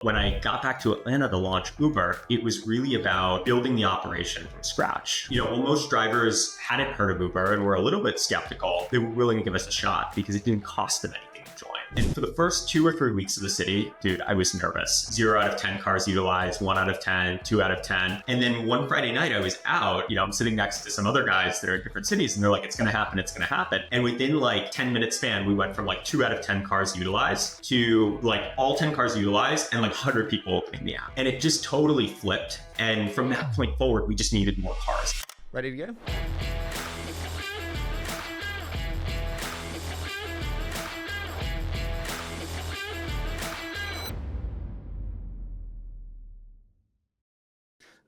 When I got back to Atlanta to launch Uber, it was really about building the operation from scratch. While most drivers hadn't heard of Uber and were a little bit skeptical, they were willing to give us a shot because it didn't cost them anything to join. And for the first 2 or 3 weeks of the city, dude, I was nervous. 0 out of 10 cars utilized, 1 out of 10, 2 out of 10. And then one Friday night I was out, I'm sitting next to some other guys that are in different cities and they're like, it's going to happen, it's going to happen. And within like 10-minute span, we went from like 2 out of 10 cars utilized to like all 10 cars utilized and like 100 people opening the app. And it just totally flipped. And from that point forward, we just needed more cars. Ready to go?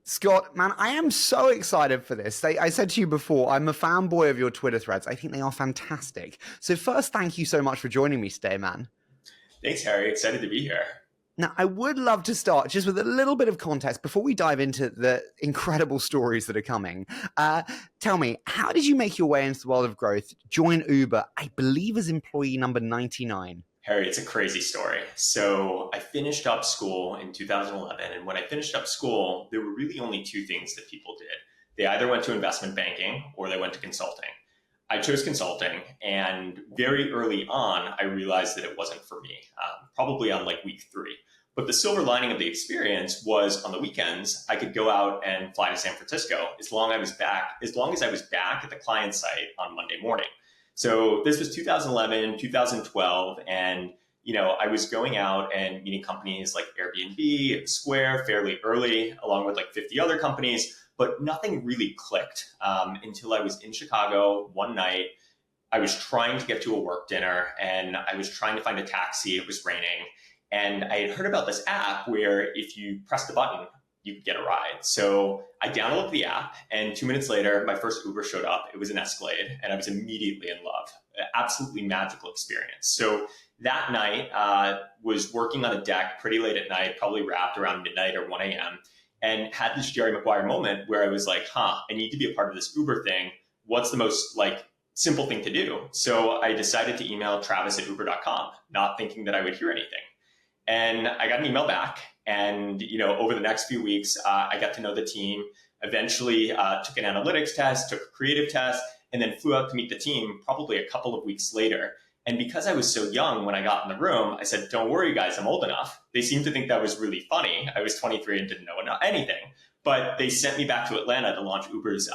Scott, man, I am so excited for this. I said to you before, I'm a fanboy of your Twitter threads. I think they are fantastic. So first, thank you so much for joining me today, man. Thanks, Harry. Excited to be here. Now, I would love to start just with a little bit of context before we dive into the incredible stories that are coming. Tell me, how did you make your way into the world of growth, join Uber, I believe as employee number 99? Harry, it's a crazy story. So I finished up school in 2011. And when I finished up school, there were really only 2 things that people did. They either went to investment banking or they went to consulting. I chose consulting. And very early on, I realized that it wasn't for me, probably on like week 3. But the silver lining of the experience was on the weekends, I could go out and fly to San Francisco as long as I was back at the client site on Monday morning. So this was 2011, 2012, and I was going out and meeting companies like Airbnb and Square fairly early, along with like 50 other companies, but nothing really clicked until I was in Chicago one night. I was trying to get to a work dinner and I was trying to find a taxi. It was raining. And I had heard about this app where if you press the button, you could get a ride. So I downloaded the app and 2 minutes later, my first Uber showed up. It was an Escalade and I was immediately in love. Absolutely magical experience. So that night was working on a deck pretty late at night, probably wrapped around midnight or 1 a.m. and had this Jerry Maguire moment where I was like, I need to be a part of this Uber thing. What's the most simple thing to do? So I decided to email Travis@uber.com, not thinking that I would hear anything. And I got an email back. And, over the next few weeks, I got to know the team, eventually took an analytics test, took a creative test, and then flew out to meet the team probably a couple of weeks later. And because I was so young when I got in the room, I said, don't worry, guys, I'm old enough. They seemed to think that was really funny. I was 23 and didn't know anything. But they sent me back to Atlanta to launch Uber's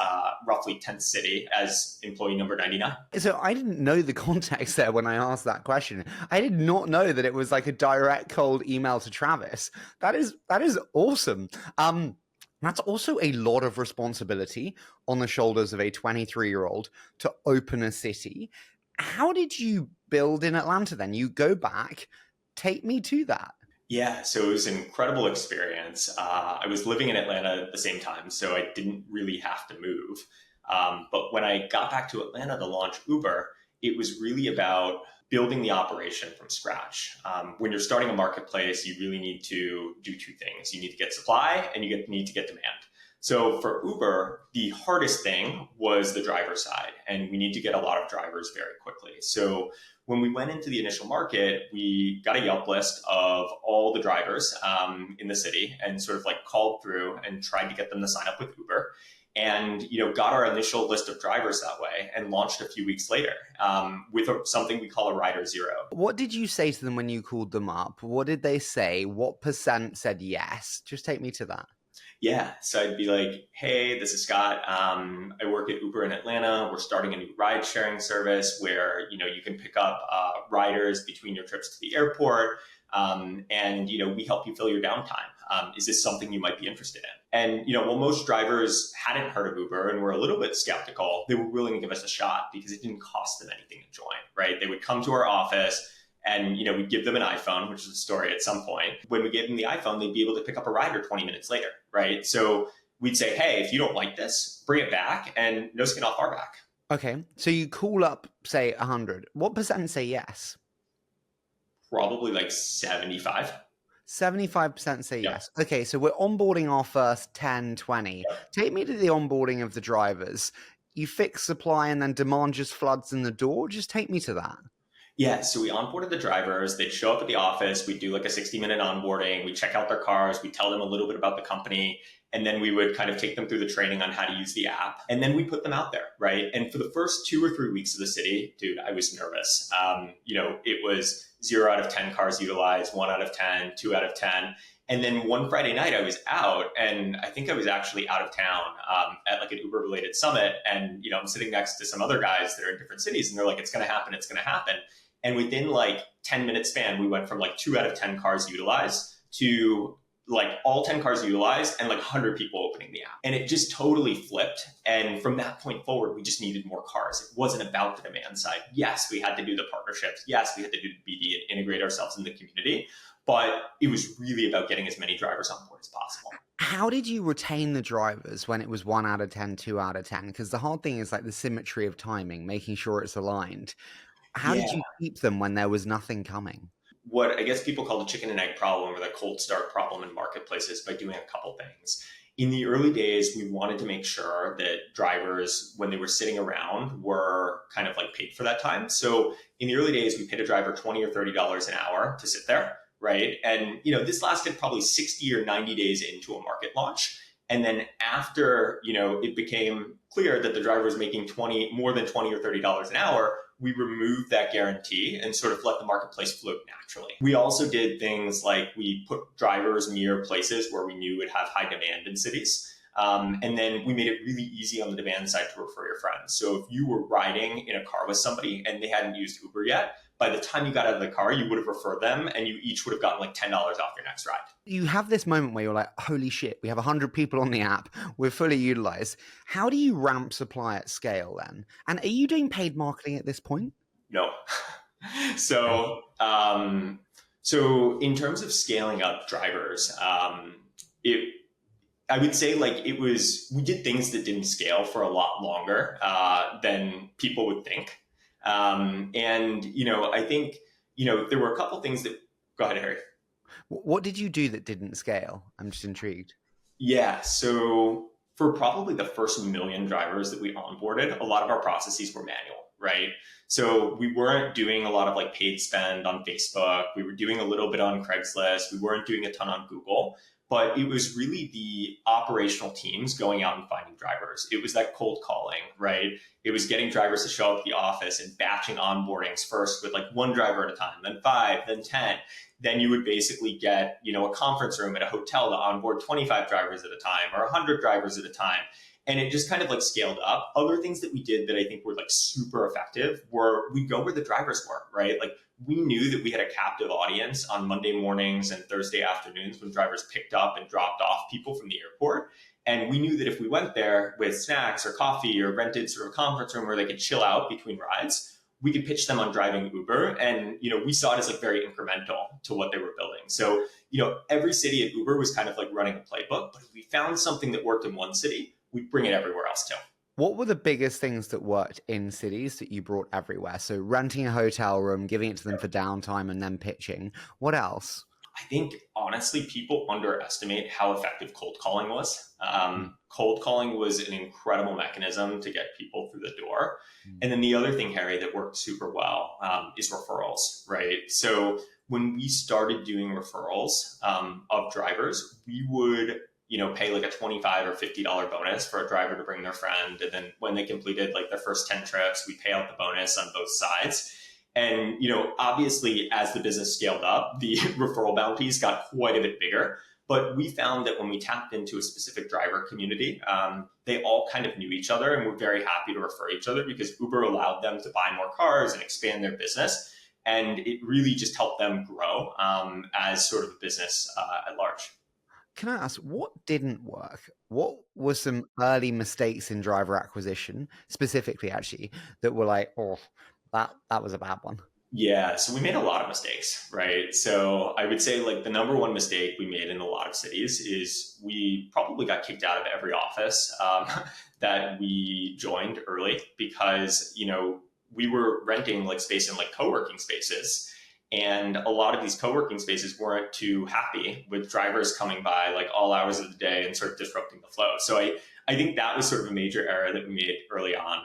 roughly 10th city as employee number 99. So I didn't know the context there when I asked that question. I did not know that it was like a direct cold email to Travis. That is awesome. That's also a lot of responsibility on the shoulders of a 23-year-old to open a city. How did you build in Atlanta then? You go back, take me to that. Yeah, so it was an incredible experience. I was living in Atlanta at the same time, so I didn't really have to move. But when I got back to Atlanta to launch Uber, it was really about building the operation from scratch. When you're starting a marketplace, you really need to do 2 things. You need to get supply and you need to get demand. So for Uber, the hardest thing was the driver side, and we need to get a lot of drivers very quickly. So when we went into the initial market, we got a Yelp list of all the drivers in the city and sort of called through and tried to get them to sign up with Uber. And got our initial list of drivers that way and launched a few weeks later with something we call a rider zero. What did you say to them when you called them up? What did they say? What % said yes? Just take me to that. Yeah, so I'd be like, hey, this is Scott. I work at Uber in Atlanta. We're starting a new ride sharing service where, you can pick up riders between your trips to the airport. And we help you fill your downtime. Is this something you might be interested in? And, while most drivers hadn't heard of Uber and were a little bit skeptical, they were willing to give us a shot because it didn't cost them anything to join, right? They would come to our office and, we'd give them an iPhone, which is a story at some point. When we gave them the iPhone, they'd be able to pick up a rider 20 minutes later, right? So we'd say, hey, if you don't like this, bring it back and no skin off our back. Okay. So you call up, say 100. What % say yes? Probably 75. 75% say yes. Okay, so we're onboarding our first 10, 20. Take me to the onboarding of the drivers. You fix supply and then demand just floods in the door. Just take me to that. Yeah, so we onboarded the drivers. They'd show up at the office. We'd do like a 60-minute onboarding. We'd check out their cars. We'd tell them a little bit about the company. And then we would kind of take them through the training on how to use the app. And then we put them out there, right? And for the first 2 or 3 weeks of the city, dude, I was nervous. It was 0 out of 10 cars utilized, 1 out of 10, 2 out of 10. And then one Friday night I was out, and I think I was actually out of town at like an Uber related summit. And, I'm sitting next to some other guys that are in different cities, and they're like, it's going to happen. It's going to happen. And within like 10-minute span, we went from like 2 out of 10 cars utilized to like all 10 cars utilized and like 100 people opening the app. And it just totally flipped. And from that point forward, we just needed more cars. It wasn't about the demand side. Yes, we had to do the partnerships. Yes, we had to do the BD and integrate ourselves in the community. But it was really about getting as many drivers on board as possible. How did you retain the drivers when it was 1 out of 10, 2 out of 10? Because the hard thing is like the symmetry of timing, making sure it's aligned. How did you keep them when there was nothing coming? What I guess people call the chicken and egg problem or the cold start problem in marketplaces by doing a couple things. In the early days, we wanted to make sure that drivers, when they were sitting around, were kind of like paid for that time. So in the early days, we paid a driver $20 or $30 an hour to sit there, right? And this lasted probably 60 or 90 days into a market launch. And then after, it became clear that the driver was making more than $20 or $30 an hour, we removed that guarantee and sort of let the marketplace float naturally. We also did things like we put drivers near places where we knew would have high demand in cities. And then we made it really easy on the demand side to refer your friends. So if you were riding in a car with somebody and they hadn't used Uber yet, by the time you got out of the car, you would have referred them and you each would have gotten like $10 off your next ride. You have this moment where you're like, holy shit, we have 100 people on the app. We're fully utilized. How do you ramp supply at scale then? And are you doing paid marketing at this point? No. So in terms of scaling up drivers, I would say we did things that didn't scale for a lot longer than people would think. I think, there were a couple things that, go ahead, Harry. What did you do that didn't scale? I'm just intrigued. Yeah. So for probably the first 1 million drivers that we onboarded, a lot of our processes were manual, right? So we weren't doing a lot of like paid spend on Facebook. We were doing a little bit on Craigslist. We weren't doing a ton on Google. But it was really the operational teams going out and finding drivers. It was that cold calling, right? It was getting drivers to show up at the office and batching onboardings first with like 1 driver at a time, then 5, then 10. Then you would basically get, a conference room at a hotel to onboard 25 drivers at a time or 100 drivers at a time. And it just kind of like scaled up. Other things that we did that I think were like super effective were we go where the drivers were, right? Like we knew that we had a captive audience on Monday mornings and Thursday afternoons when drivers picked up and dropped off people from the airport. And we knew that if we went there with snacks or coffee or rented sort of a conference room where they could chill out between rides, we could pitch them on driving Uber. And, we saw it as like very incremental to what they were building. So, every city at Uber was kind of like running a playbook, but if we found something that worked in one city, we'd bring it everywhere else too. What were the biggest things that worked in cities that you brought everywhere? So renting a hotel room, giving it to them for downtime, and then pitching. What else? I think, honestly, people underestimate how effective cold calling was. Cold calling was an incredible mechanism to get people through the door. And then the other thing, Harry, that worked super well is referrals, right? So when we started doing referrals of drivers, we would pay like a $25 or $50 bonus for a driver to bring their friend. And then when they completed like their first 10 trips, we pay out the bonus on both sides. And, obviously as the business scaled up, the referral bounties got quite a bit bigger. But we found that when we tapped into a specific driver community, they all kind of knew each other and were very happy to refer each other because Uber allowed them to buy more cars and expand their business. And it really just helped them grow as sort of a business at large. Can I ask, what didn't work? What were some early mistakes in driver acquisition, specifically, actually, that were like, oh, that was a bad one? Yeah, so we made a lot of mistakes, right? So I would say like the number one mistake we made in a lot of cities is we probably got kicked out of every office that we joined early because, we were renting like space in like co-working spaces. And a lot of these co-working spaces weren't too happy with drivers coming by like all hours of the day and sort of disrupting the flow. So I think that was sort of a major error that we made early on.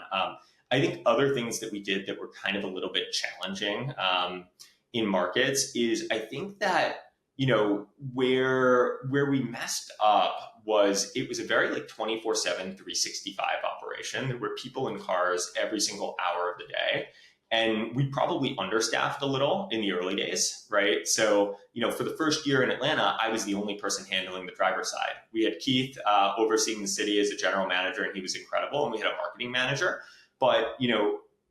I think other things that we did that were kind of a little bit challenging in markets is I think that, where we messed up was it was a very like 24/7, 365 operation. There were people in cars every single hour of the day. And we probably understaffed a little in the early days, right? So, for the first year in Atlanta, I was the only person handling the driver side. We had Keith overseeing the city as a general manager, and he was incredible. And we had a marketing manager. But,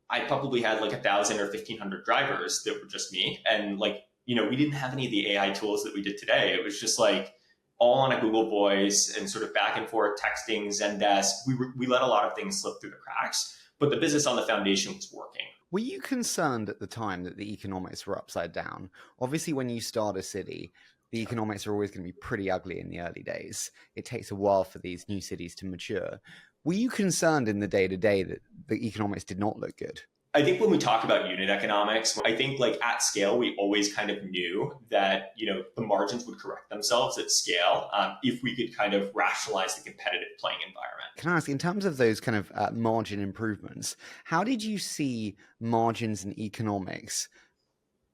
I probably had like 1,000 or 1,500 drivers that were just me. And like, we didn't have any of the AI tools that we did today. It was just like all on a Google Voice and sort of back and forth texting, Zendesk. We let a lot of things slip through the cracks, but the business on the foundation was working. Were you concerned at the time that the economics were upside down? Obviously, when you start a city, the economics are always going to be pretty ugly in the early days. It takes a while for these new cities to mature. Were you concerned in the day-to-day that the economics did not look good? I think when we talk about unit economics, I think like at scale, we always kind of knew that, the margins would correct themselves at scale if we could kind of rationalize the competitive playing environment. Can I ask, in terms of those kind of margin improvements, how did you see margins and economics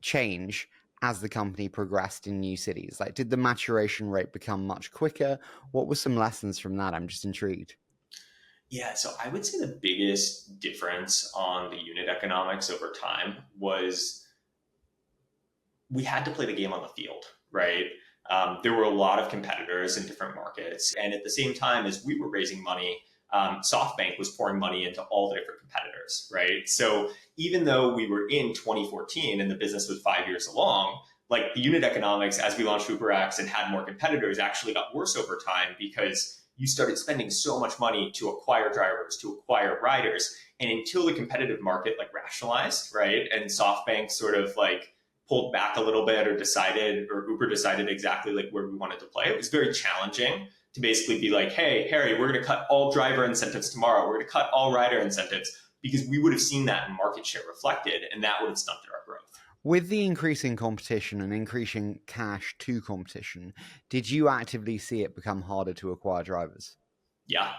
change as the company progressed in new cities? Like, did the maturation rate become much quicker? What were some lessons from that? I'm just intrigued. Yeah, so I would say the biggest difference on the unit economics over time was we had to play the game on the field, right? There were a lot of competitors in different markets. And at the same time as we were raising money, SoftBank was pouring money into all the different competitors, right? So even though we were in 2014 and the business was 5 years along, like the unit economics as we launched UberX and had more competitors actually got worse over time because you started spending so much money to acquire drivers, to acquire riders. And until the competitive market like rationalized, right? And SoftBank sort of like pulled back a little bit or Uber decided exactly like where we wanted to play. It was very challenging to basically be like, hey, Harry, we're going to cut all driver incentives tomorrow. We're going to cut all rider incentives because we would have seen that in market share reflected and that would have stunted our growth. With the increasing competition and increasing cash to competition, did you actively see it become harder to acquire drivers? Yeah.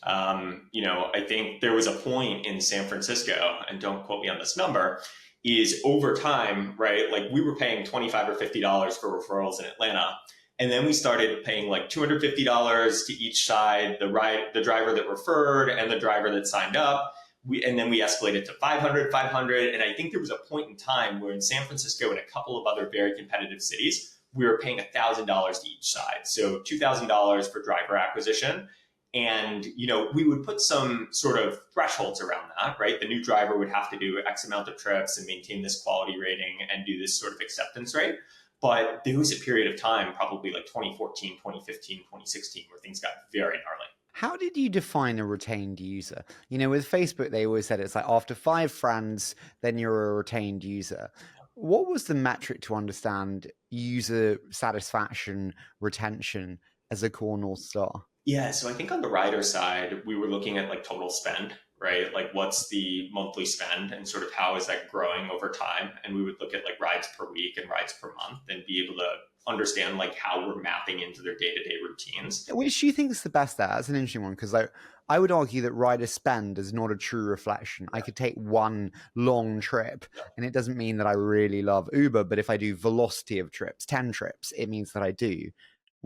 I think there was a point in San Francisco, and don't quote me on this number, is over time, right? Like we were paying $25 or $50 for referrals in Atlanta. And then we started paying like $250 to each side, the driver that referred and the driver that signed up. And then we escalated to 500. And I think there was a point in time where in San Francisco and a couple of other very competitive cities, we were paying $1,000 to each side. So $2,000 for driver acquisition. And, we would put some sort of thresholds around that, right? The new driver would have to do X amount of trips and maintain this quality rating and do this sort of acceptance rate. But there was a period of time, probably like 2014, 2015, 2016, where things got very gnarly. How did you define a retained user? With Facebook, they always said it's like after 5 friends, then you're a retained user. What was the metric to understand user satisfaction, retention as a core North Star? Yeah, so I think on the rider side, we were looking at like total spend, right? Like what's the monthly spend and sort of how is that growing over time? And we would look at like rides per week and rides per month and be able to understand like how we're mapping into their day-to-day routines. Which do you think is the best there? That's an interesting one because I would argue that rider spend is not a true reflection. I could take one long trip and it doesn't mean that I really love Uber, but if I do velocity of trips, 10 trips, it means that I do.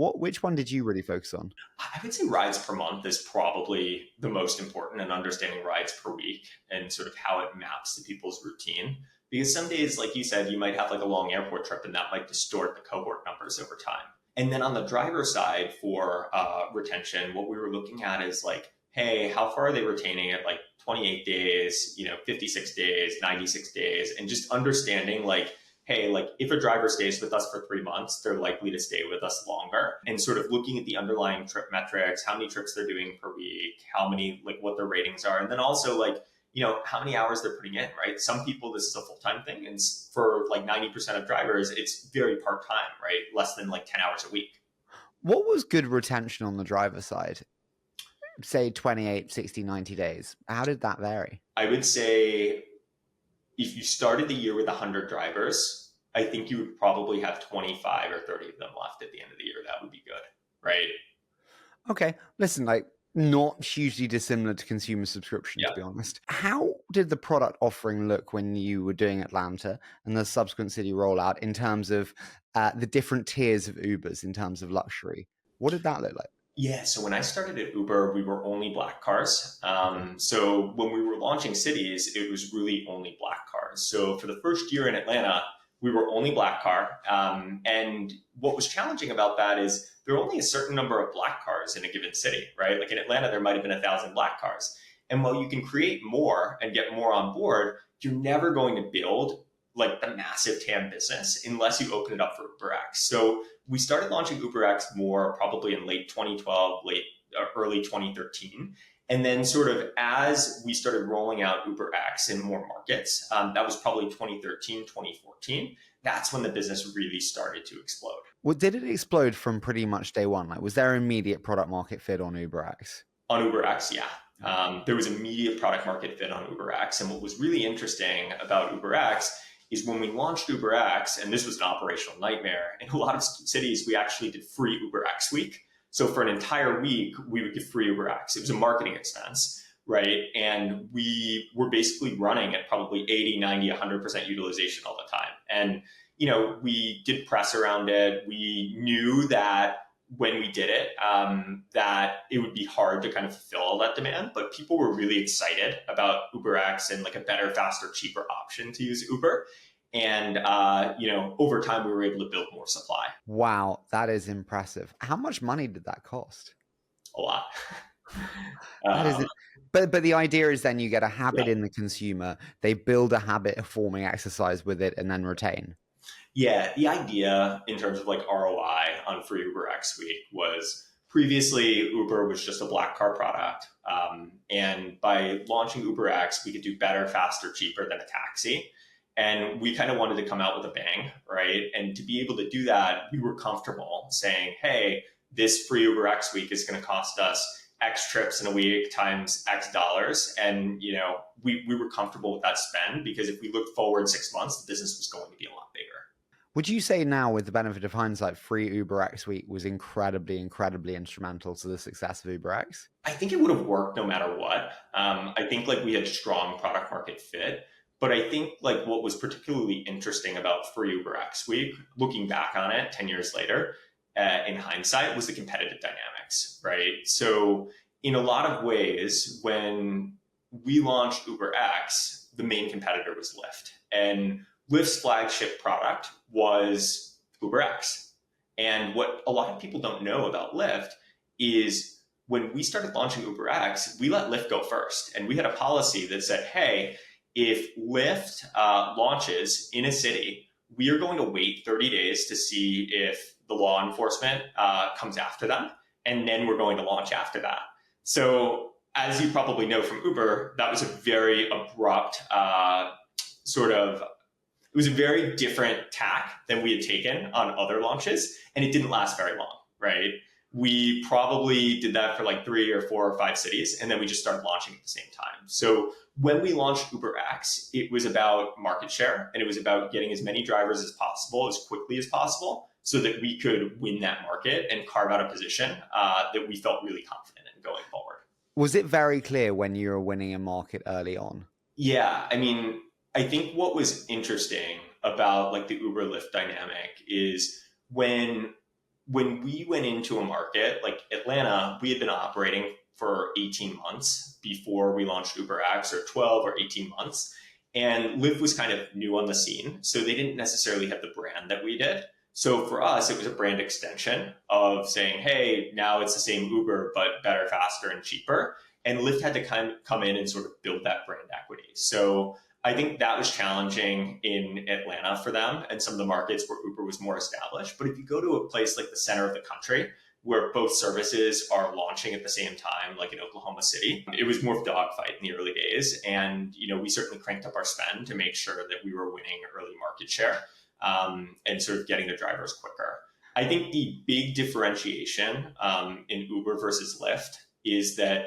Which one did you really focus on? I would say rides per month is probably the most important, and understanding rides per week and sort of how it maps to people's routine. Because some days, like you said, you might have like a long airport trip and that might distort the cohort numbers over time. And then on the driver side for retention, what we were looking at is like, hey, how far are they retaining at like 28 days, 56 days, 96 days, and just understanding like, hey, like if a driver stays with us for 3 months, they're likely to stay with us longer, and sort of looking at the underlying trip metrics, how many trips they're doing per week, how many, like what their ratings are. And then also like, how many hours they're putting in, right? Some people, this is a full-time thing. And for like 90% of drivers, it's very part-time, right? Less than like 10 hours a week. What was good retention on the driver side? Say 28, 60, 90 days. How did that vary? I would say if you started the year with 100 drivers, I think you would probably have 25 or 30 of them left at the end of the year. That would be good, right? Okay. Listen, like not hugely dissimilar to consumer subscription, to Yeah. be honest. How did the product offering look when you were doing Atlanta and the subsequent city rollout in terms of the different tiers of Ubers in terms of luxury? What did that look like? Yeah, so when I started at Uber, we were only black cars. Okay. So when we were launching cities, it was really only black cars. So for the first year in Atlanta, we were only black car. And what was challenging about that is there are only a certain number of black cars in a given city, right? Like in Atlanta, there might have been 1,000 black cars. And while you can create more and get more on board, you're never going to build like the massive TAM business unless you open it up for UberX. So we started launching UberX more probably in late 2012, early 2013. And then sort of as we started rolling out UberX in more markets, that was probably 2013, 2014. That's when the business really started to explode. Well, did it explode from pretty much day one? Like, was there immediate product market fit on UberX? On UberX, yeah. There was immediate product market fit on UberX. And what was really interesting about UberX is when we launched UberX, and this was an operational nightmare, in a lot of cities, we actually did free UberX week. So for an entire week, we would give free UberX. It was a marketing expense, right? And we were basically running at probably 80, 90, 100% utilization all the time. And, we did press around it. We knew that when we did it, that it would be hard to kind of fulfill all that demand, but people were really excited about UberX and like a better, faster, cheaper option to use Uber. And, over time, we were able to build more supply. Wow, that is impressive. How much money did that cost? A lot. That is it. But the idea is then you get a habit Yeah. in the consumer, they build a habit of forming exercise with it and then retain. Yeah, the idea in terms of like ROI on free UberX week was previously Uber was just a black car product. And by launching UberX, we could do better, faster, cheaper than a taxi. And we kind of wanted to come out with a bang, right? And to be able to do that, we were comfortable saying, hey, this free UberX week is going to cost us X trips in a week times X dollars. And, we were comfortable with that spend because if we looked forward 6 months, the business was going to be a lot bigger. Would you say now, with the benefit of hindsight, free UberX week was incredibly, incredibly instrumental to the success of UberX? I think it would have worked no matter what. I think like we had strong product market fit. But I think like what was particularly interesting about free UberX week, looking back on it 10 years later, in hindsight, was the competitive dynamics, right? So in a lot of ways, when we launched UberX, the main competitor was Lyft. And Lyft's flagship product was UberX. And what a lot of people don't know about Lyft is when we started launching UberX, we let Lyft go first. And we had a policy that said, hey, if Lyft launches in a city, we are going to wait 30 days to see if the law enforcement comes after them. And then we're going to launch after that. So as you probably know from Uber, that was a very abrupt it was a very different tack than we had taken on other launches. And it didn't last very long, right? We probably did that for like 3 or 4 or 5 cities. And then we just started launching at the same time. So when we launched UberX, it was about market share and it was about getting as many drivers as possible, as quickly as possible, so that we could win that market and carve out a position that we felt really confident in going forward. Was it very clear when you were winning a market early on? Yeah, I mean, I think what was interesting about like the Uber Lyft dynamic is when we went into a market like Atlanta, we had been operating for 18 months before we launched UberX, or 12 or 18 months. And Lyft was kind of new on the scene. So they didn't necessarily have the brand that we did. So for us, it was a brand extension of saying, hey, now it's the same Uber, but better, faster, and cheaper. And Lyft had to kind of come in and sort of build that brand equity. So I think that was challenging in Atlanta for them and some of the markets where Uber was more established. But if you go to a place like the center of the country, where both services are launching at the same time, like in Oklahoma City, it was more of a dogfight in the early days. And, we certainly cranked up our spend to make sure that we were winning early market share and sort of getting the drivers quicker. I think the big differentiation in Uber versus Lyft is that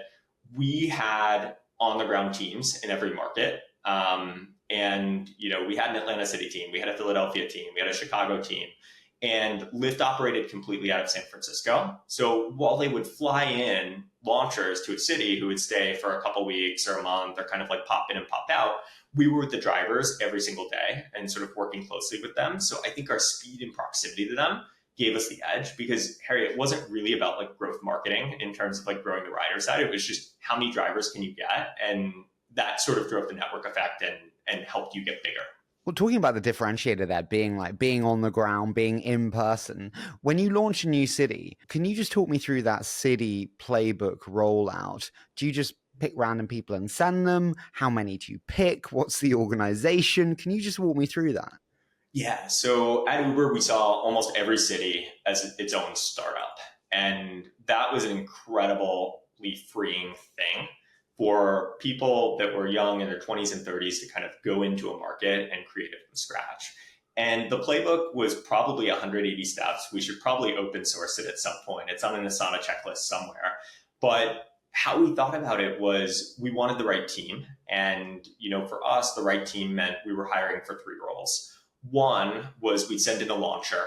we had on-the-ground teams in every market. And, we had an Atlanta City team, we had a Philadelphia team, we had a Chicago team. And Lyft operated completely out of San Francisco. So while they would fly in launchers to a city who would stay for a couple weeks or a month or kind of like pop in and pop out, we were with the drivers every single day and sort of working closely with them. So I think our speed and proximity to them gave us the edge because, Harry, it wasn't really about like growth marketing in terms of like growing the rider side. It was just how many drivers can you get? And that sort of drove the network effect and helped you get bigger. Well, talking about the differentiator there being on the ground, being in person, when you launch a new city, can you just talk me through that city playbook rollout? Do you just pick random people and send them? How many do you pick? What's the organization? Can you just walk me through that? Yeah. So at Uber, we saw almost every city as its own startup. And that was an incredibly freeing thing for people that were young in their 20s and 30s to kind of go into a market and create it from scratch. And the playbook was probably 180 steps. We should probably open source it at some point. It's on an Asana checklist somewhere. But how we thought about it was we wanted the right team. And, for us, the right team meant we were hiring for 3 roles. One was we'd send in a launcher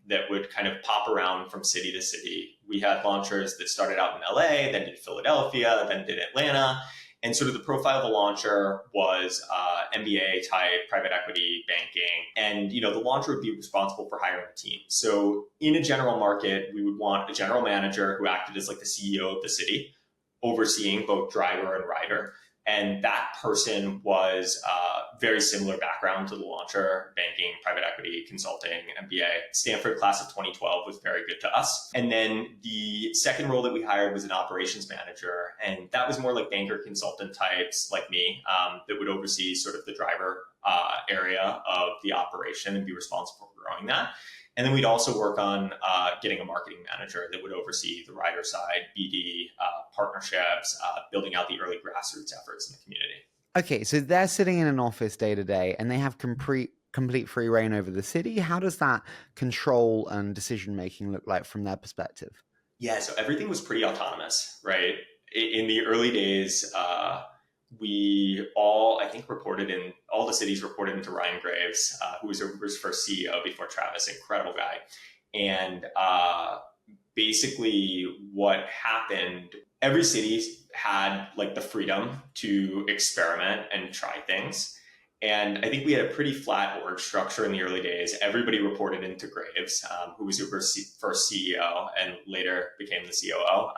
that would kind of pop around from city to city. We had launchers that started out in LA, then did Philadelphia, then did Atlanta. And sort of the profile of the launcher was MBA type, private equity, banking. And, the launcher would be responsible for hiring a team. So in a general market, we would want a general manager who acted as like the CEO of the city, overseeing both driver and rider. And that person was very similar background to the launcher, banking, private equity, consulting, MBA. Stanford class of 2012 was very good to us. And then the second role that we hired was an operations manager. And that was more like banker consultant types like me that would oversee sort of the driver area of the operation and be responsible for growing that. And then we'd also work on getting a marketing manager that would oversee the rider side, BD, partnerships, building out the early grassroots efforts in the community. Okay, so they're sitting in an office day to day and they have complete free reign over the city. How does that control and decision making look like from their perspective? Yeah, so everything was pretty autonomous, right? In the early days, we all, I think, all the cities reported into Ryan Graves, who was Uber's first CEO before Travis, incredible guy. And basically what happened, every city had like the freedom to experiment and try things. And I think we had a pretty flat org structure in the early days. Everybody reported into Graves, who was Uber's first CEO and later became the COO,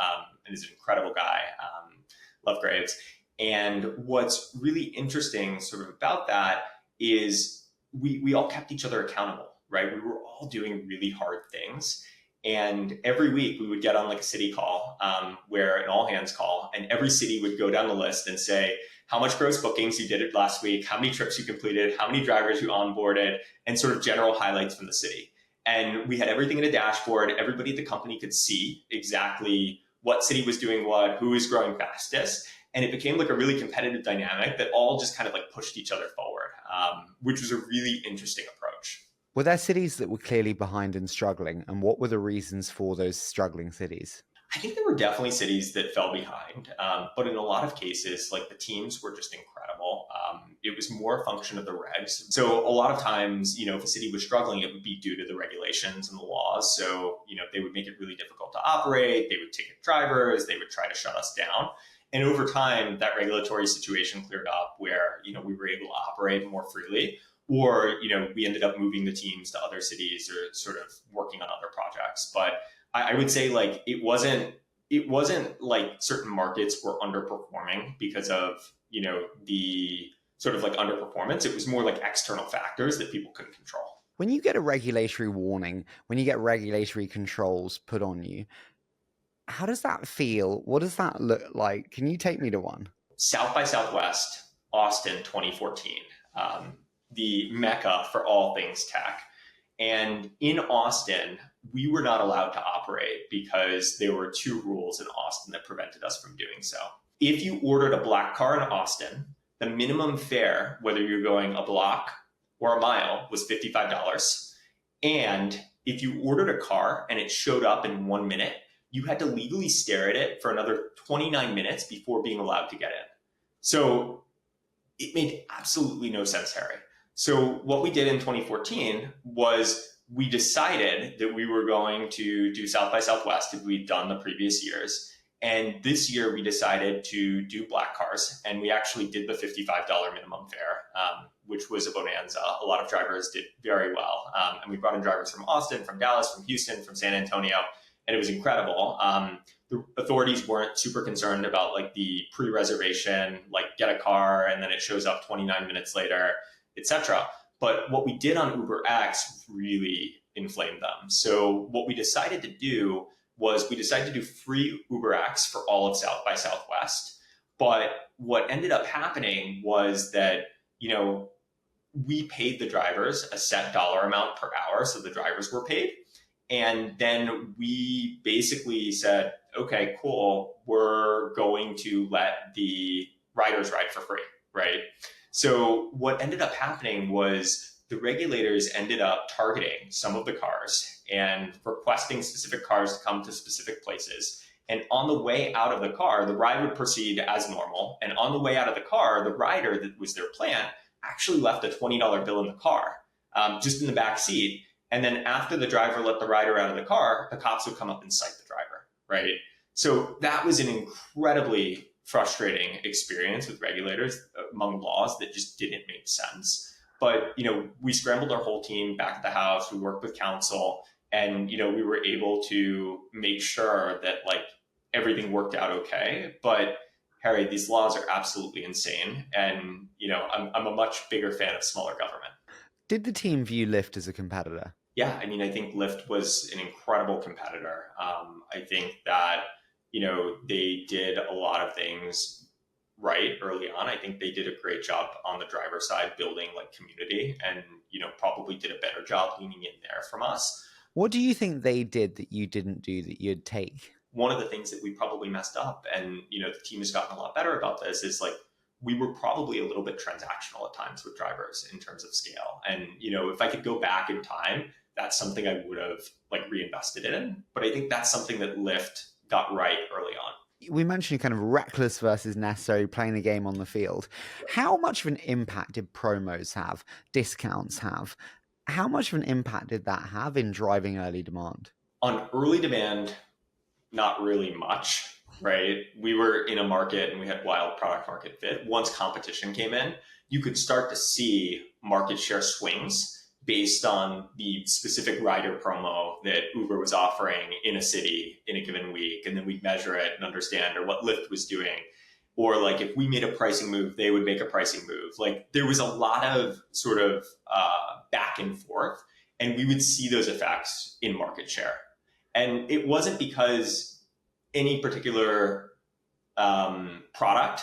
and is an incredible guy. Love Graves. And what's really interesting sort of about that is we all kept each other accountable, right? We were all doing really hard things. And every week we would get on like a city call, where an all hands call, and every city would go down the list and say how much gross bookings you did it last week, how many trips you completed, how many drivers you onboarded, and sort of general highlights from the city. And we had everything in a dashboard. Everybody at the company could see exactly what city was doing what, who was growing fastest. And it became like a really competitive dynamic that all just kind of like pushed each other forward, which was a really interesting approach. Were there cities that were clearly behind and struggling? And what were the reasons for those struggling cities? I think there were definitely cities that fell behind, but in a lot of cases, like the teams were just incredible. It was more a function of the regs. So a lot of times, if a city was struggling, it would be due to the regulations and the laws. So, they would make it really difficult to operate. They would ticket drivers. They would try to shut us down. And over time, that regulatory situation cleared up where, we were able to operate more freely. Or, we ended up moving the teams to other cities or sort of working on other projects. But I would say like it wasn't like certain markets were underperforming because of, the sort of like underperformance. It was more like external factors that people couldn't control. When you get a regulatory warning, when you get regulatory controls put on you, how does that feel? What does that look like? Can you take me to one? South by Southwest, Austin, 2014. The mecca for all things tech. And in Austin, we were not allowed to operate because there were 2 rules in Austin that prevented us from doing so. If you ordered a black car in Austin, the minimum fare, whether you're going a block or a mile, was $55. And if you ordered a car and it showed up in 1 minute, you had to legally stare at it for another 29 minutes before being allowed to get in. So it made absolutely no sense, Harry. So what we did in 2014 was we decided that we were going to do South by Southwest as we'd done the previous years. And this year we decided to do black cars, and we actually did the $55 minimum fare, which was a bonanza. A lot of drivers did very well. And we brought in drivers from Austin, from Dallas, from Houston, from San Antonio, and it was incredible. The authorities weren't super concerned about like the pre-reservation, like get a car and then it shows up 29 minutes later, etc. But what we did on UberX really inflamed them. So what we decided to do was we decided to do free UberX for all of South by Southwest. But what ended up happening was that, we paid the drivers a set dollar amount per hour. So the drivers were paid. And then we basically said, okay, cool, we're going to let the riders ride for free, right? So what ended up happening was the regulators ended up targeting some of the cars and requesting specific cars to come to specific places. And on the way out of the car, the ride would proceed as normal. And on the way out of the car, the rider that was their plan actually left a $20 bill in the car, just in the back seat. And then after the driver let the rider out of the car, the cops would come up and cite the driver, right? So that was an incredibly frustrating experience with regulators among laws that just didn't make sense. But, we scrambled our whole team back at the house. We worked with counsel and, we were able to make sure that like everything worked out okay. But Harry, these laws are absolutely insane. And, I'm a much bigger fan of smaller government. Did the team view Lyft as a competitor? Yeah, I mean, I think Lyft was an incredible competitor. I think that, they did a lot of things right early on. I think they did a great job on the driver side building like community and, probably did a better job leaning in there from us. What do you think they did that you didn't do that you'd take? One of the things that we probably messed up, and, the team has gotten a lot better about this, is like, we were probably a little bit transactional at times with drivers in terms of scale. And, if I could go back in time, that's something I would have like reinvested in. But I think that's something that Lyft got right early on. We mentioned kind of reckless versus necessary, playing the game on the field. How much of an impact did promos have, discounts have? How much of an impact did that have in driving early demand? On early demand, not really much. Right? We were in a market and we had wild product market fit. Once competition came in, you could start to see market share swings based on the specific rider promo that Uber was offering in a city in a given week. And then we'd measure it and understand, or what Lyft was doing. Or like if we made a pricing move, they would make a pricing move. Like there was a lot of sort of back and forth, and we would see those effects in market share. And it wasn't because any particular product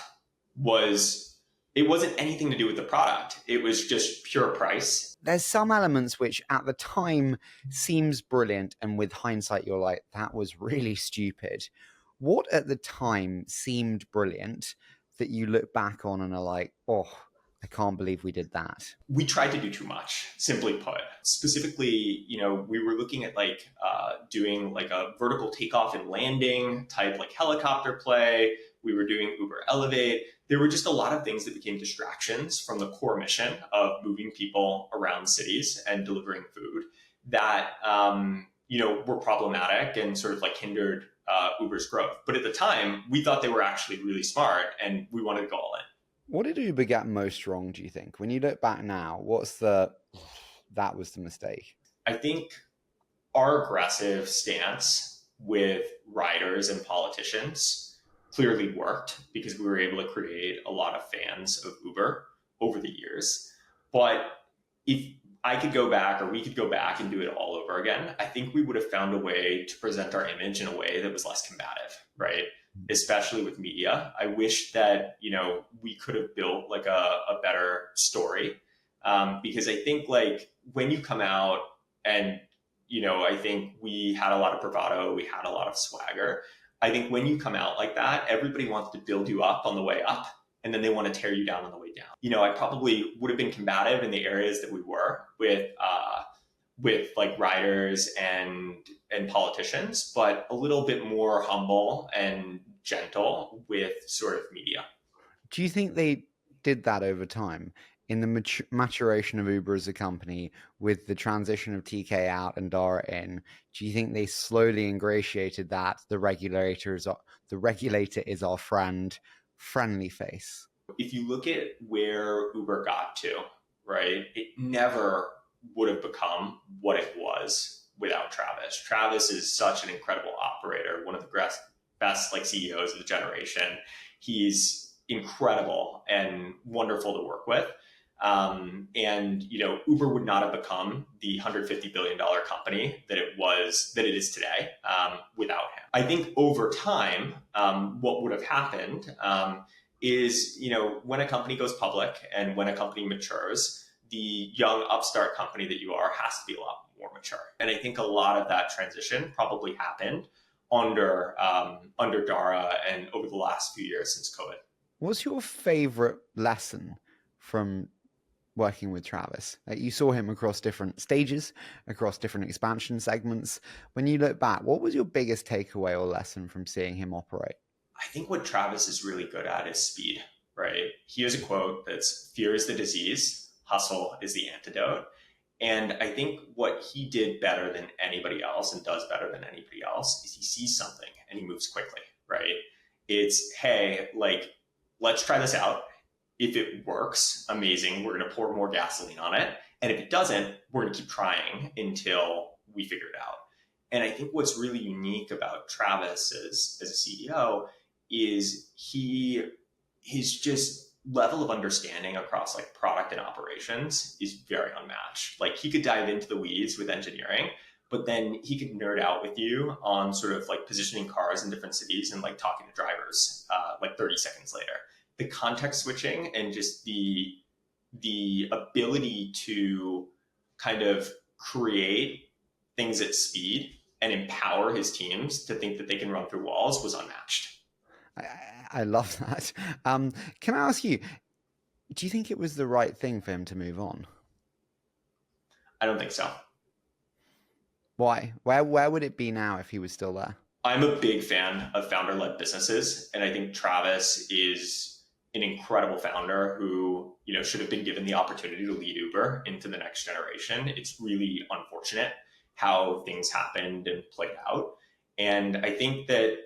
it wasn't anything to do with the product. It was just pure price. There's some elements which at the time seems brilliant, and with hindsight, you're like, that was really stupid. What at the time seemed brilliant that you look back on and are like, oh, I can't believe we did that? We tried to do too much, simply put. Specifically, we were looking at like doing like a vertical takeoff and landing type like helicopter play. We were doing Uber Elevate. There were just a lot of things that became distractions from the core mission of moving people around cities and delivering food that, were problematic and sort of like hindered Uber's growth. But at the time, we thought they were actually really smart and we wanted to go all in. What did Uber get most wrong, do you think? When you look back now, that was the mistake? I think our aggressive stance with riders and politicians clearly worked because we were able to create a lot of fans of Uber over the years. But if I could go back, or we could go back and do it all over again, I think we would have found a way to present our image in a way that was less combative, right? Especially with media. I wish that, we could have built like a better story. Because I think like when you come out and, I think we had a lot of bravado, we had a lot of swagger. I think when you come out like that, everybody wants to build you up on the way up, and then they want to tear you down on the way down. I probably would have been combative in the areas that we were with like riders and politicians, but a little bit more humble and gentle with sort of media. Do you think they did that over time? in the maturation of Uber as a company, with the transition of TK out and Dara in, do you think they slowly ingratiated that the regulator is our friend, friendly face? If you look at where Uber got to, right, it never would have become what it was without Travis. Travis is such an incredible operator, one of the best like CEOs of the generation. He's incredible and wonderful to work with. And Uber would not have become the $150 billion company that it is today without him. I think over time, what would have happened is, when a company goes public and when a company matures, the young upstart company that you are has to be a lot more mature. And I think a lot of that transition probably happened under Dara and over the last few years since COVID. What's your favorite lesson from working with Travis? You saw him across different stages, across different expansion segments. When you look back, what was your biggest takeaway or lesson from seeing him operate? I think what Travis is really good at is speed, right? He has a quote that's fear is the disease, hustle is the antidote. And I think what he did better than anybody else and does better than anybody else is he sees something and he moves quickly, right? It's, hey, like, let's try this out. If it works, amazing. We're going to pour more gasoline on it. And if it doesn't, we're going to keep trying until we figure it out. And I think what's really unique about Travis as a CEO is his just level of understanding across like product and operations is very unmatched. Like he could dive into the weeds with engineering, but then he could nerd out with you on sort of like positioning cars in different cities and like talking to drivers like 30 seconds later. The context switching and just the ability to kind of create things at speed and empower his teams to think that they can run through walls was unmatched. I love that. Can I ask you, do you think it was the right thing for him to move on? I don't think so. Why? Where would it be now if he was still there? I'm a big fan of founder-led businesses, and I think Travis is an incredible founder who, should have been given the opportunity to lead Uber into the next generation. It's really unfortunate how things happened and played out. And I think that,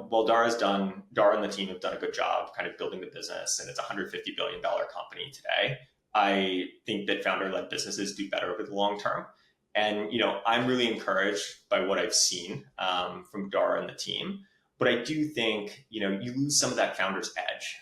while Dara and the team have done a good job kind of building the business, and it's a $150 billion company today, I think that founder-led businesses do better over the long term. And, I'm really encouraged by what I've seen from Dara and the team. But I do think, you lose some of that founder's edge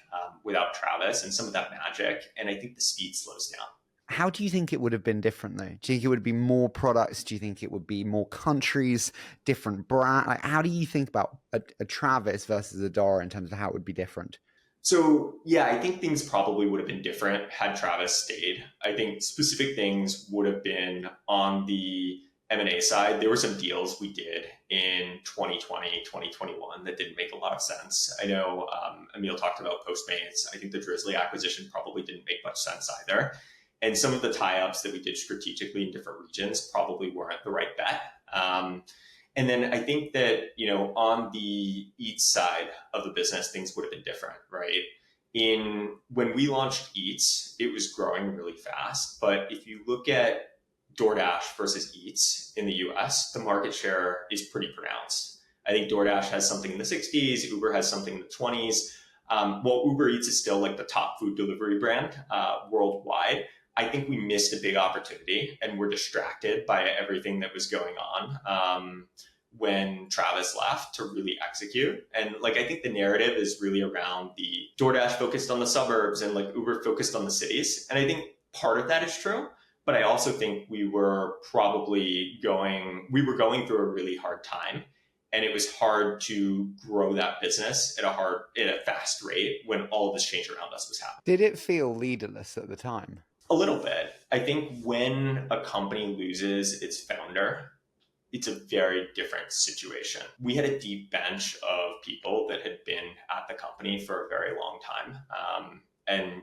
without Travis and some of that magic. And I think the speed slows down. How do you think it would have been different, though? Do you think it would be more products? Do you think it would be more countries, different brand? Like, how do you think about a Travis versus a Dara in terms of how it would be different? So, yeah, I think things probably would have been different had Travis stayed. I think specific things would have been on the M&A side. There were some deals we did in 2020, 2021 that didn't make a lot of sense. I know Emil talked about Postmates. I think the Drizzly acquisition probably didn't make much sense either. And some of the tie-ups that we did strategically in different regions probably weren't the right bet. And then I think that, on the Eats side of the business, things would have been different, right? When we launched Eats, it was growing really fast. But if you look at DoorDash versus Eats in the US, the market share is pretty pronounced. I think DoorDash has something in the 60s, Uber has something in the 20s. While Uber Eats is still like the top food delivery brand worldwide, I think we missed a big opportunity and were distracted by everything that was going on when Travis left to really execute. And like, I think the narrative is really around the DoorDash focused on the suburbs and like Uber focused on the cities. And I think part of that is true, but I also think we were going through a really hard time. And it was hard to grow that business at a fast rate when all of this change around us was happening. Did it feel leaderless at the time? A little bit. I think when a company loses its founder, it's a very different situation. We had a deep bench of people that had been at the company for a very long time. And,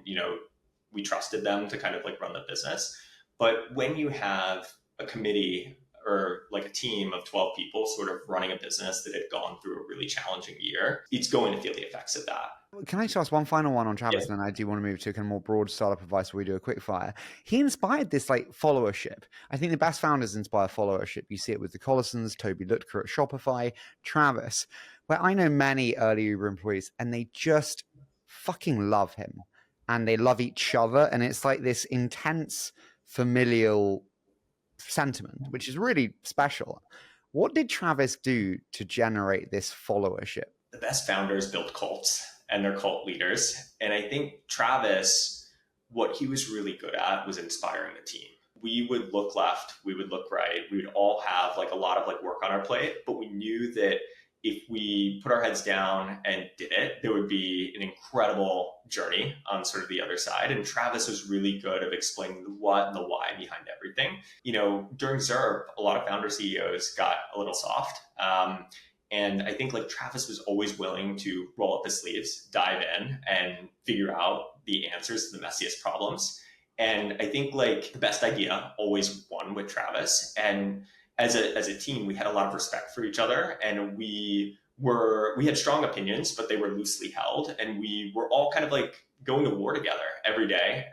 we trusted them to kind of like run the business. But when you have a committee or like a team of 12 people sort of running a business that had gone through a really challenging year, it's going to feel the effects of that. Can I just ask one final one on Yeah. Travis, and then I do want to move to a kind of more broad startup advice where we do a quick fire. He inspired this like followership. I think the best founders inspire followership. You see it with the Collisons, Toby Lutker at Shopify, Travis, where I know many early Uber employees and they just fucking love him and they love each other. And it's like this intense familial sentiment, which is really special. What did Travis do to generate this followership? The best founders build cults and they're cult leaders. And I think Travis, what he was really good at was inspiring the team. We would look left, we would look right, we would all have like a lot of like work on our plate, but we knew that if we put our heads down and did it, there would be an incredible journey on sort of the other side. And Travis was really good at explaining the what and the why behind everything. You know, during ZERP, a lot of founder CEOs got a little soft. And I think like Travis was always willing to roll up his sleeves, dive in and figure out the answers to the messiest problems. And I think like the best idea always won with Travis. And as a team, we had a lot of respect for each other and we had strong opinions, but they were loosely held. And we were all kind of like going to war together every day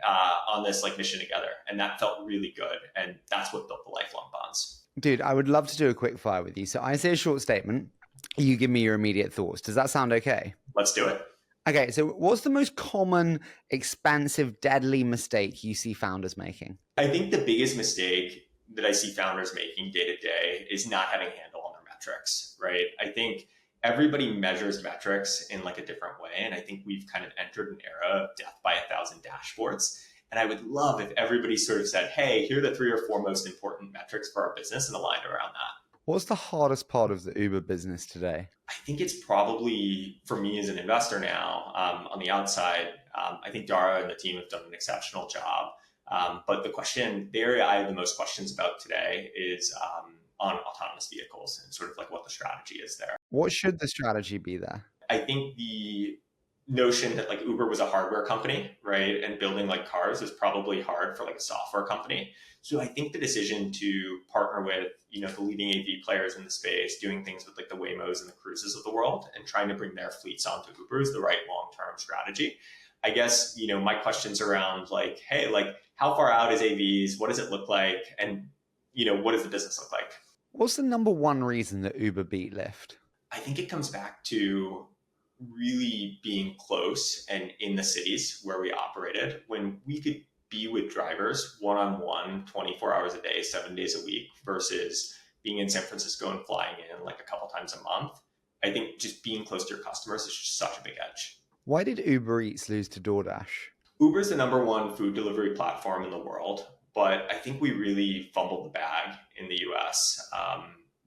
on this like mission together. And that felt really good. And that's what built the lifelong bonds. Dude, I would love to do a quick fire with you. So I say a short statement. You give me your immediate thoughts. Does that sound okay? Let's do it. Okay, so what's the most common, expensive, deadly mistake you see founders making? I think the biggest mistake that I see founders making day to day is not having a handle on their metrics, right? I think everybody measures metrics in like a different way. And I think we've kind of entered an era of death by 1,000 dashboards. And I would love if everybody sort of said, hey, here are the 3 or 4 most important metrics for our business and aligned around that. What's the hardest part of the Uber business today? I think it's probably, for me as an investor now, on the outside, I think Dara and the team have done an exceptional job. But the area I have the most questions about today is on autonomous vehicles and sort of like what the strategy is there. What should the strategy be there? I think the notion that like Uber was a hardware company, right? And building like cars is probably hard for like a software company. So I think the decision to partner with, you know, the leading AV players in the space, doing things with like the Waymos and the Cruises of the world and trying to bring their fleets onto Uber is the right long-term strategy. I guess, you know, my questions around like, hey, like how far out is AVs? What does it look like? And, you know, what does the business look like? What's the number one reason that Uber beat Lyft? I think it comes back to really being close and in the cities where we operated when we could be with drivers one-on-one 24 hours a day, 7 days a week versus being in San Francisco and flying in like a couple times a month. I think just being close to your customers is just such a big edge. Why did Uber Eats lose to DoorDash? Uber is the number one food delivery platform in the world, but I think we really fumbled the bag in the US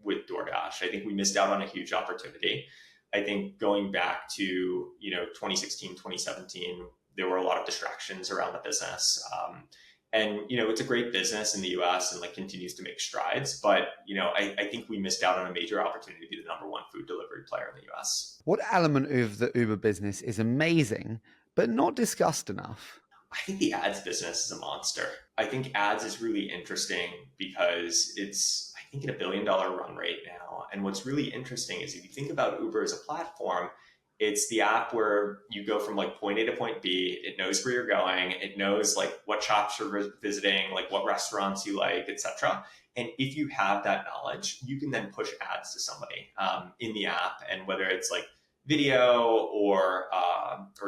with DoorDash. I think we missed out on a huge opportunity. I think going back to, you know, 2016, 2017, there were a lot of distractions around the business. And, you know, it's a great business in the US and like continues to make strides. But, you know, I think we missed out on a major opportunity to be the number one food delivery player in the US. What element of the Uber business is amazing, but not discussed enough? I think the ads business is a monster. I think ads is really interesting because it's, I think, at $1 billion run rate now. And what's really interesting is if you think about Uber as a platform, it's the app where you go from like point A to point B. It knows where you're going. It knows like what shops you're visiting, like what restaurants you like, etc. And if you have that knowledge, you can then push ads to somebody in the app. And whether it's like video or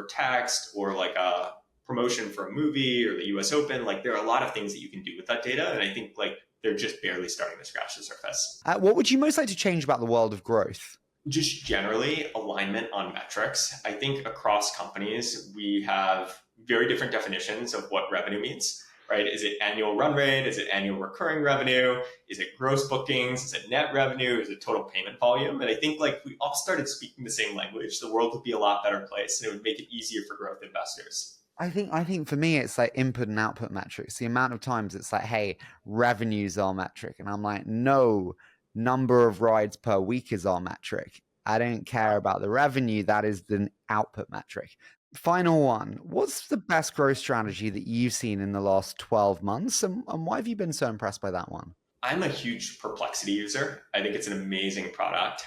text or like a promotion for a movie or the US Open, like there are a lot of things that you can do with that data. And I think like they're just barely starting to scratch the surface. What would you most like to change about the world of growth? Just generally alignment on metrics. I think across companies, we have very different definitions of what revenue means, right? Is it annual run rate? Is it annual recurring revenue? Is it gross bookings? Is it net revenue? Is it total payment volume? And I think like we all started speaking the same language, the world would be a lot better place and it would make it easier for growth investors. I think for me, it's like input and output metrics. The amount of times it's like, hey, revenue's our metric. And I'm like, no, number of rides per week is our metric. I don't care about the revenue. That is the output metric. Final one. What's the best growth strategy that you've seen in the last 12 months? And why have you been so impressed by that one? I'm a huge Perplexity user. I think it's an amazing product.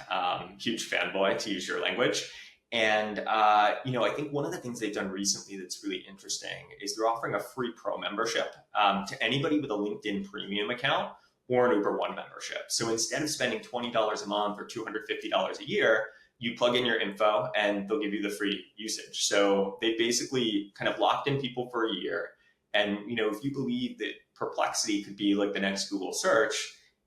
Huge fanboy, to use your language. And I think one of the things they've done recently that's really interesting is they're offering a free pro membership to anybody with a LinkedIn Premium account or an Uber One membership. So instead of spending $20 a month or $250 a year, you plug in your info and they'll give you the free usage. So they basically kind of locked in people for a year. And if you believe that Perplexity could be like the next Google search,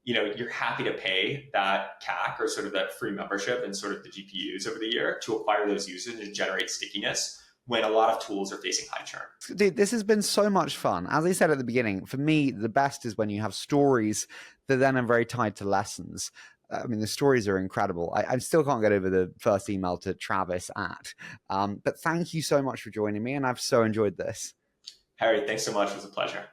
you're happy to pay that CAC or sort of that free membership and sort of the GPUs over the year to acquire those users and generate stickiness when a lot of tools are facing high churn. Dude, this has been so much fun. As I said at the beginning, for me, the best is when you have stories that then are very tied to lessons. I mean, the stories are incredible. I still can't get over the first email to Travis at. But thank you so much for joining me, and I've so enjoyed this. Harry, thanks so much. It was a pleasure.